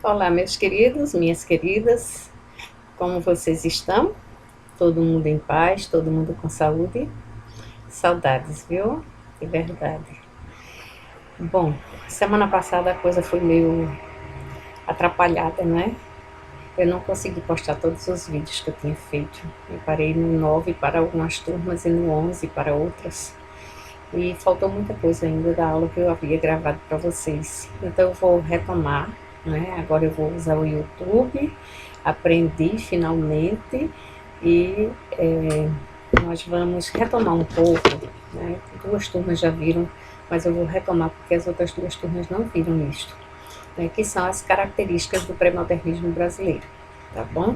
Olá, meus queridos, minhas queridas, como vocês estão? Todo mundo em paz, todo mundo com saúde? Saudades, viu? De verdade. Bom, semana passada a coisa foi meio atrapalhada, né? Eu não consegui postar todos os vídeos que eu tinha feito. Eu parei no 9 para algumas turmas e no 11 para outras. E faltou muita coisa ainda da aula que eu havia gravado para vocês. Então eu vou retomar, né? Agora eu vou usar o YouTube, aprendi finalmente e nós vamos retomar um pouco, né? Duas turmas já viram, mas eu vou retomar porque as outras duas turmas não viram isto, né? Que são as características do pré-modernismo brasileiro, tá bom?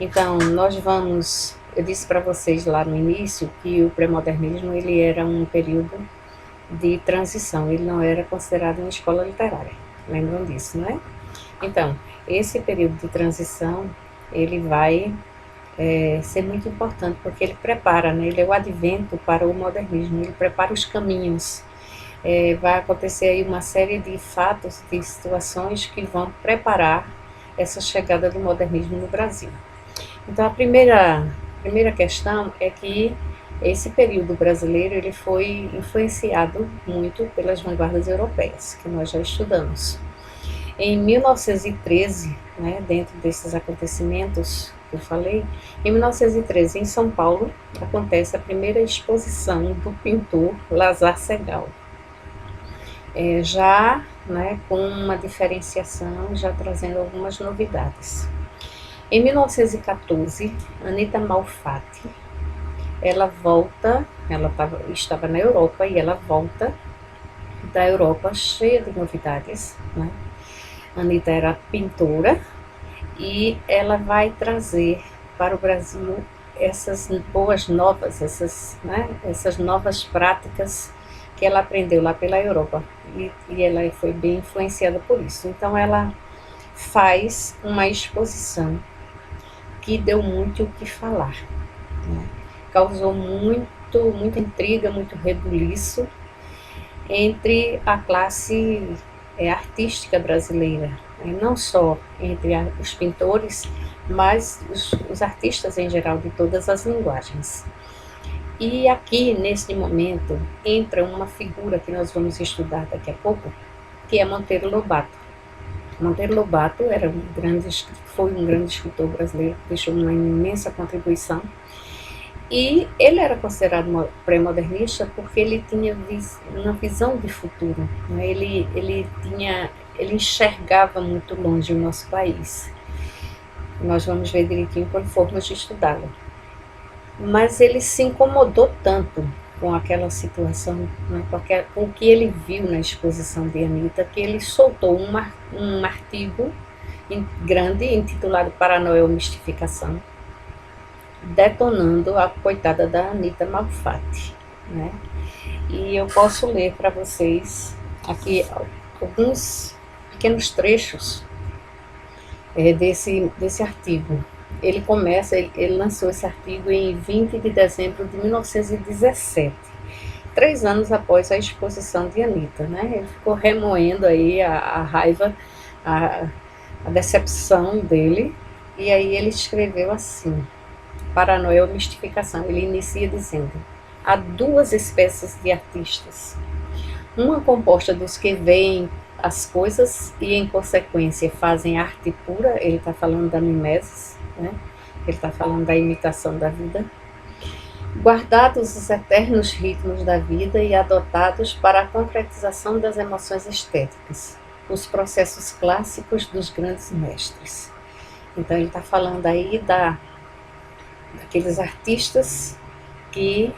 Então nós vamos, eu disse para vocês lá no início que o pré-modernismo ele era um período de transição, ele não era considerado uma escola literária, lembram disso, né? Então, esse período de transição, ele vai ser muito importante, porque ele prepara, né? Ele é o advento para o modernismo, ele prepara os caminhos. Vai acontecer aí uma série de fatos, de situações que vão preparar essa chegada do modernismo no Brasil. Então, a primeira questão é que esse período brasileiro ele foi influenciado muito pelas vanguardas europeias, que nós já estudamos. Em 1913, né, dentro desses acontecimentos que eu falei, em 1913, em São Paulo, acontece a primeira exposição do pintor Lazar Segal. Já, né, com uma diferenciação, já trazendo algumas novidades. Em 1914, Anita Malfatti, ela volta, estava na Europa e ela volta da Europa cheia de novidades, né? Anita era pintora e ela vai trazer para o Brasil essas boas novas, essas novas práticas que ela aprendeu lá pela Europa e ela foi bem influenciada por isso. Então ela faz uma exposição que deu muito o que falar, né? Causou muita intriga, muito rebuliço entre a classe artística brasileira, né? Não só entre os pintores, mas os artistas em geral de todas as linguagens. E aqui, nesse momento, entra uma figura que nós vamos estudar daqui a pouco, que é Monteiro Lobato. Monteiro Lobato foi um grande escritor brasileiro, deixou uma imensa contribuição. E ele era considerado pré-modernista porque ele tinha uma visão de futuro, né? Ele enxergava muito longe o nosso país. Nós vamos ver direitinho quando formos estudá-lo. Mas ele se incomodou tanto com aquela situação, né, com o que ele viu na exposição de Anita, que ele soltou um artigo grande intitulado Paranoia ou Mistificação, detonando a coitada da Anita Malfatti, né? E eu posso ler para vocês aqui alguns pequenos trechos desse artigo. Ele lançou esse artigo em 20 de dezembro de 1917, 3 anos após a exposição de Anita, né? Ele ficou remoendo aí a raiva, a decepção dele, e aí ele escreveu assim: Paranoia ou Mistificação. Ele inicia dizendo: há duas espécies de artistas. Uma composta dos que veem as coisas e, em consequência, fazem arte pura. Ele está falando da mimesis, né? Ele está falando da imitação da vida. Guardados os eternos ritmos da vida e adotados para a concretização das emoções estéticas, os processos clássicos dos grandes mestres. Então, ele está falando aí daqueles artistas que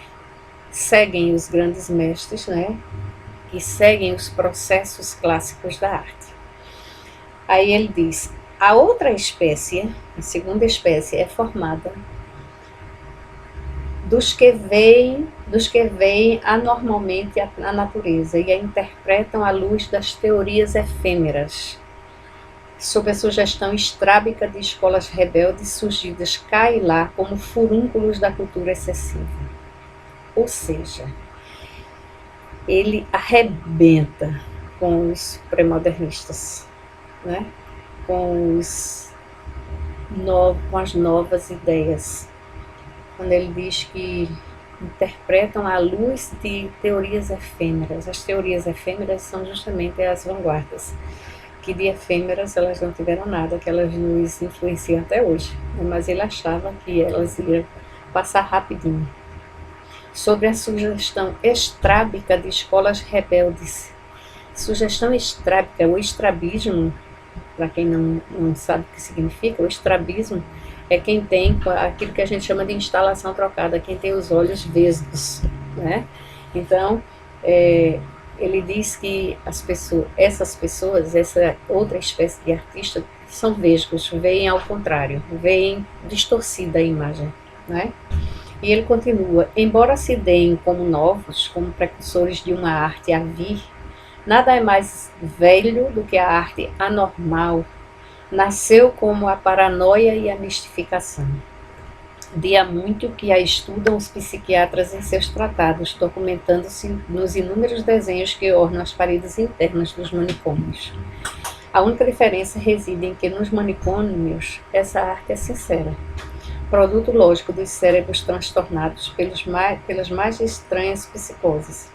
seguem os grandes mestres, né? Que seguem os processos clássicos da arte. Aí ele diz: a outra espécie, a segunda espécie, é formada dos que veem anormalmente a natureza e a interpretam à luz das teorias efêmeras, sob a sugestão estrábica de escolas rebeldes surgidas cá e lá como furúnculos da cultura excessiva. Ou seja, ele arrebenta com os pré-modernistas, né? com com as novas ideias, quando ele diz que interpretam à luz de teorias efêmeras. As teorias efêmeras são justamente as vanguardas, que de efêmeras elas não tiveram nada, que elas nos influenciam até hoje, mas ele achava que elas iam passar rapidinho. Sobre a sugestão estrábica de escolas rebeldes. Sugestão estrábica, o estrabismo, para quem não sabe o que significa, o estrabismo é quem tem aquilo que a gente chama de instalação trocada, quem tem os olhos vesgos, né? Então, ele diz que essas pessoas, essa outra espécie de artista, são vesgos, veem ao contrário, veem distorcida a imagem, né? E ele continua, embora se deem como novos, como precursores de uma arte a vir, nada é mais velho do que a arte anormal. Nasceu como a paranoia e a mistificação. De há muito que a estudam os psiquiatras em seus tratados, documentando-se nos inúmeros desenhos que ornam as paredes internas dos manicômios. A única diferença reside em que nos manicômios essa arte é sincera, produto lógico dos cérebros transtornados pelas mais estranhas psicoses.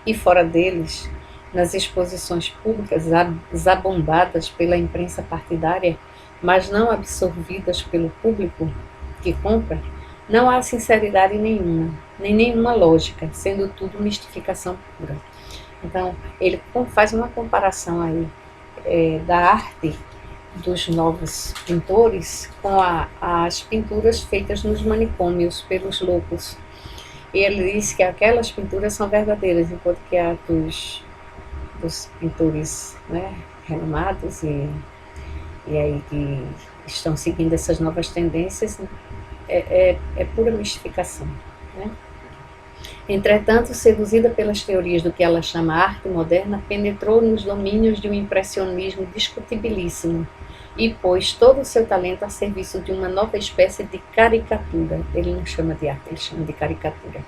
E fora deles, nas exposições públicas zabumbadas pela imprensa partidária, mas não absorvidas pelo público que compra, não há sinceridade nenhuma, nem nenhuma lógica, sendo tudo mistificação pura. Então, ele faz uma comparação aí da arte dos novos pintores com as pinturas feitas nos manicômios pelos loucos. E ele diz que aquelas pinturas são verdadeiras, enquanto que a dos pintores, né, renomados e aí que estão seguindo essas novas tendências é pura mistificação, né? Entretanto, seduzida pelas teorias do que ela chama arte moderna, penetrou nos domínios de um impressionismo discutibilíssimo e pôs todo o seu talento a serviço de uma nova espécie de caricatura. Ele não chama de arte, ele chama de caricatura.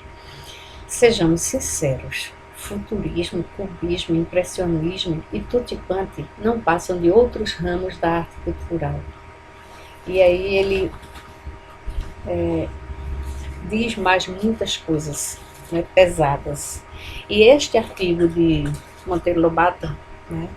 Sejamos sinceros, futurismo, cubismo, impressionismo e tutti quanti não passam de outros ramos da arte cultural. E aí ele diz mais muitas coisas, né, pesadas. E este artigo de Monteiro Lobato, né,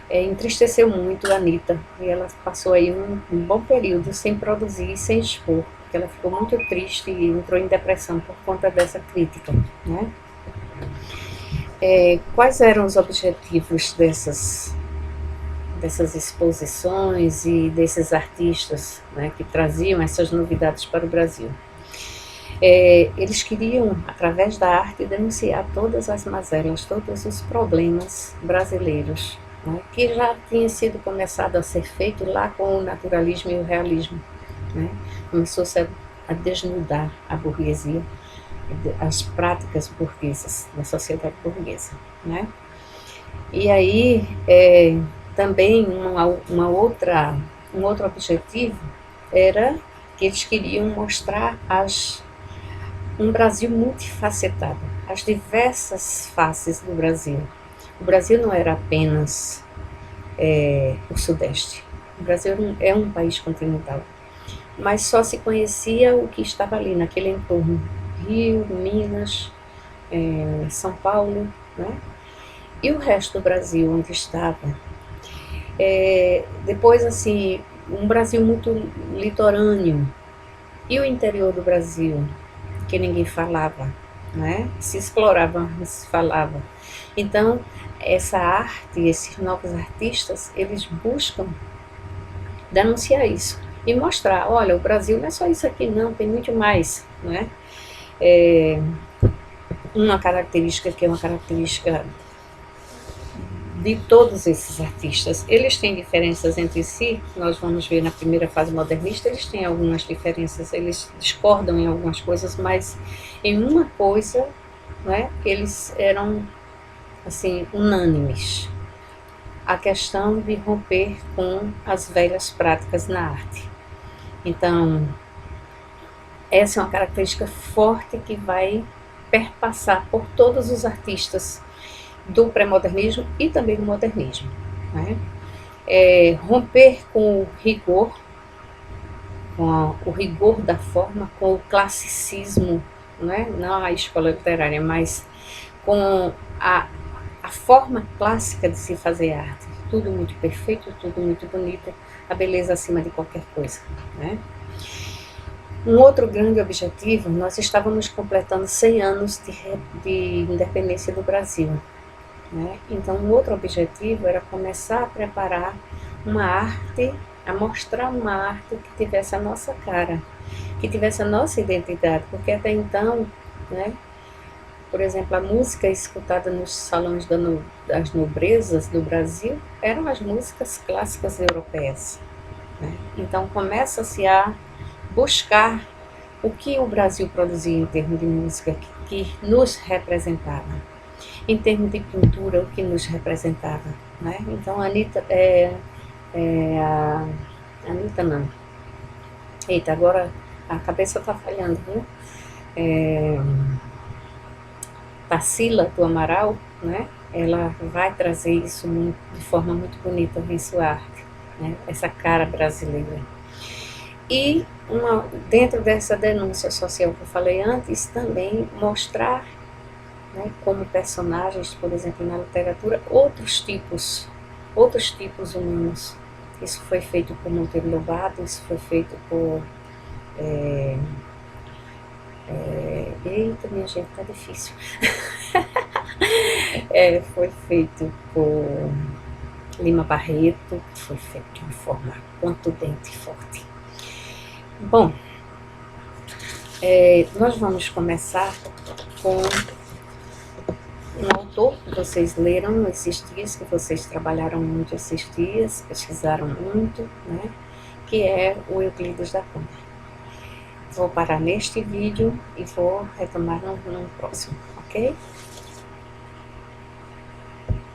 entristeceu muito a Anitta, e ela passou aí um bom período sem produzir e sem expor, porque ela ficou muito triste e entrou em depressão por conta dessa crítica, né? Quais eram os objetivos dessas exposições e desses artistas, né, que traziam essas novidades para o Brasil? Eles queriam, através da arte, denunciar todas as mazelas, todos os problemas brasileiros, né, que já tinha sido começado a ser feito lá com o naturalismo e o realismo, né? Começou-se a desnudar a burguesia, as práticas burguesas da sociedade burguesa, né? E aí também um outro objetivo era que eles queriam mostrar um Brasil multifacetado, as diversas faces do Brasil. O Brasil não era apenas o Sudeste. O Brasil é um país continental, mas só se conhecia o que estava ali, naquele entorno. Rio, Minas, São Paulo, né? E o resto do Brasil, onde estava. Depois, assim, um Brasil muito litorâneo. E o interior do Brasil, que ninguém falava, né? Se explorava, não se falava. Então, essa arte, esses novos artistas, eles buscam denunciar isso e mostrar, olha, o Brasil não é só isso aqui não, tem muito mais, né? Uma característica que é uma característica de todos esses artistas. Eles têm diferenças entre si, nós vamos ver na primeira fase modernista, eles têm algumas diferenças, eles discordam em algumas coisas, mas em uma coisa, né, eles eram assim, unânimes. A questão de romper com as velhas práticas na arte. Então, essa é uma característica forte que vai perpassar por todos os artistas do pré-modernismo e também do modernismo, né? romper com o rigor da forma, com o classicismo, né? Não a escola literária, mas com a forma clássica de se fazer arte. Tudo muito perfeito, tudo muito bonito, a beleza acima de qualquer coisa, né? Um outro grande objetivo, nós estávamos completando 100 anos de independência do Brasil, né? Então, um outro objetivo era começar a preparar uma arte, a mostrar uma arte que tivesse a nossa cara, que tivesse a nossa identidade, porque até então, né, por exemplo, a música escutada nos salões das nobrezas do Brasil eram as músicas clássicas europeias, né? Então começa-se a buscar o que o Brasil produzia em termos de música que nos representava, em termos de pintura, o que nos representava, né? Então a Anitta Anitta não. Eita, agora a cabeça está falhando, né? Tarsila do Amaral, né? Ela vai trazer isso de forma muito bonita em sua arte, né? Essa cara brasileira. E dentro dessa denúncia social que eu falei antes, também mostrar, né, como personagens, por exemplo, na literatura, outros tipos humanos. Isso foi feito por Monteiro Lobato, isso foi feito por... eita, minha gente, tá difícil. Foi feito por Lima Barreto, foi feito de uma forma contundente e forte. Bom, nós vamos começar com um autor que vocês leram esses dias, que vocês trabalharam muito esses dias, pesquisaram muito, né? Que é o Euclides da Cunha. Vou parar neste vídeo e vou retomar no próximo, ok?